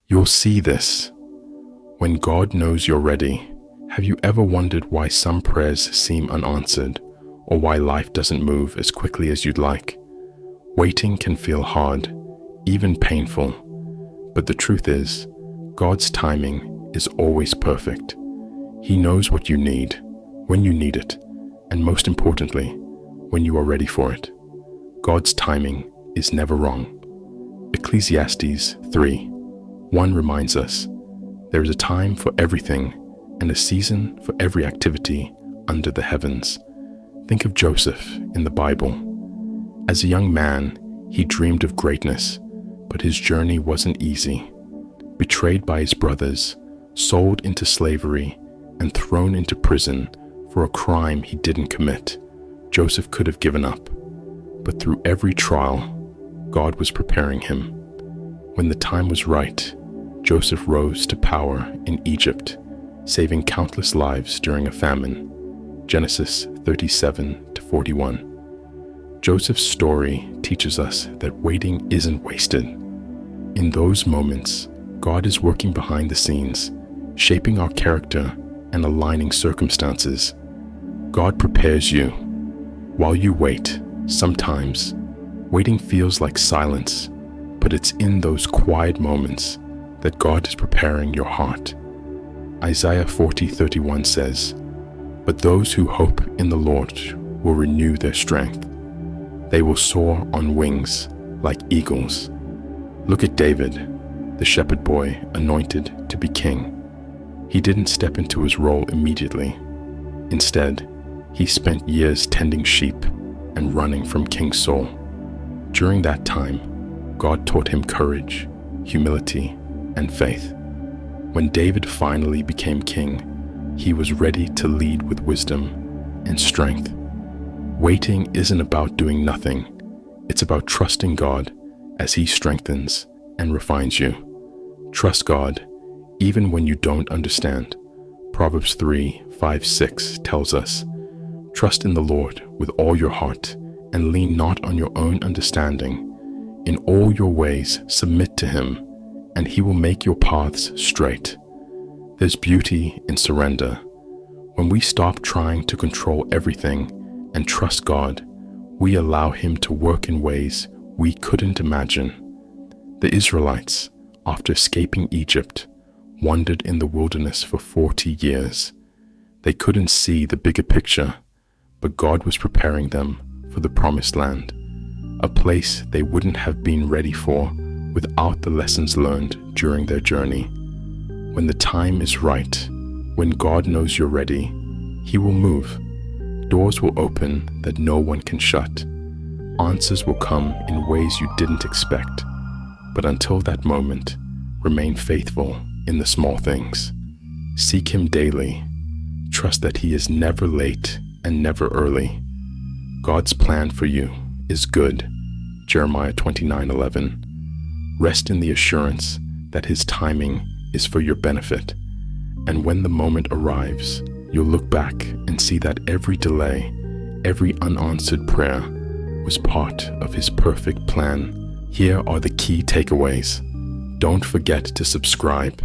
You'll see this. When God knows you're ready, have you ever wondered why some prayers seem unanswered, or why life doesn't move as quickly as you'd like? Waiting can feel hard, even painful, but the truth is, God's timing is always perfect. He knows what you need, when you need it, and most importantly, when you are ready for it. God's timing is never wrong. Ecclesiastes 3:1 reminds us, there is a time for everything and a season for every activity under the heavens. Think of Joseph in the Bible. As a young man, he dreamed of greatness, but his journey wasn't easy. Betrayed by his brothers, sold into slavery, and thrown into prison for a crime he didn't commit, Joseph could have given up. But through every trial, God was preparing him. When the time was right, Joseph rose to power in Egypt, saving countless lives during a famine. Genesis 37-41. Joseph's story teaches us that waiting isn't wasted. In those moments, God is working behind the scenes, shaping our character and aligning circumstances. God prepares you. While you wait, sometimes, waiting feels like silence, but it's in those quiet moments that God is preparing your heart. Isaiah 40:31 says, "But those who hope in the Lord will renew their strength. They will soar on wings like eagles." Look at David, the shepherd boy anointed to be king. He didn't step into his role immediately. Instead, he spent years tending sheep and running from King Saul. During that time, God taught him courage, humility, and faith. When David finally became king, he was ready to lead with wisdom and strength. Waiting isn't about doing nothing. It's about trusting God as He strengthens and refines you. Trust God even when you don't understand. Proverbs 3:5-6 tells us, "Trust in the Lord with all your heart and lean not on your own understanding. In all your ways submit to Him, and He will make your paths straight." There's beauty in surrender. When we stop trying to control everything and trust God, we allow Him to work in ways we couldn't imagine. The Israelites, after escaping Egypt, wandered in the wilderness for 40 years. They couldn't see the bigger picture, but God was preparing them for the promised land, a place they wouldn't have been ready for without the lessons learned during their journey. When the time is right, when God knows you're ready, He will move. Doors will open that no one can shut. Answers will come in ways you didn't expect. But until that moment, remain faithful in the small things. Seek Him daily. Trust that He is never late and never early. God's plan for you is good. Jeremiah 29:11. Rest in the assurance that His timing is for your benefit. And when the moment arrives, you'll look back and see that every delay, every unanswered prayer was part of His perfect plan. Here are the key takeaways. Don't forget to subscribe.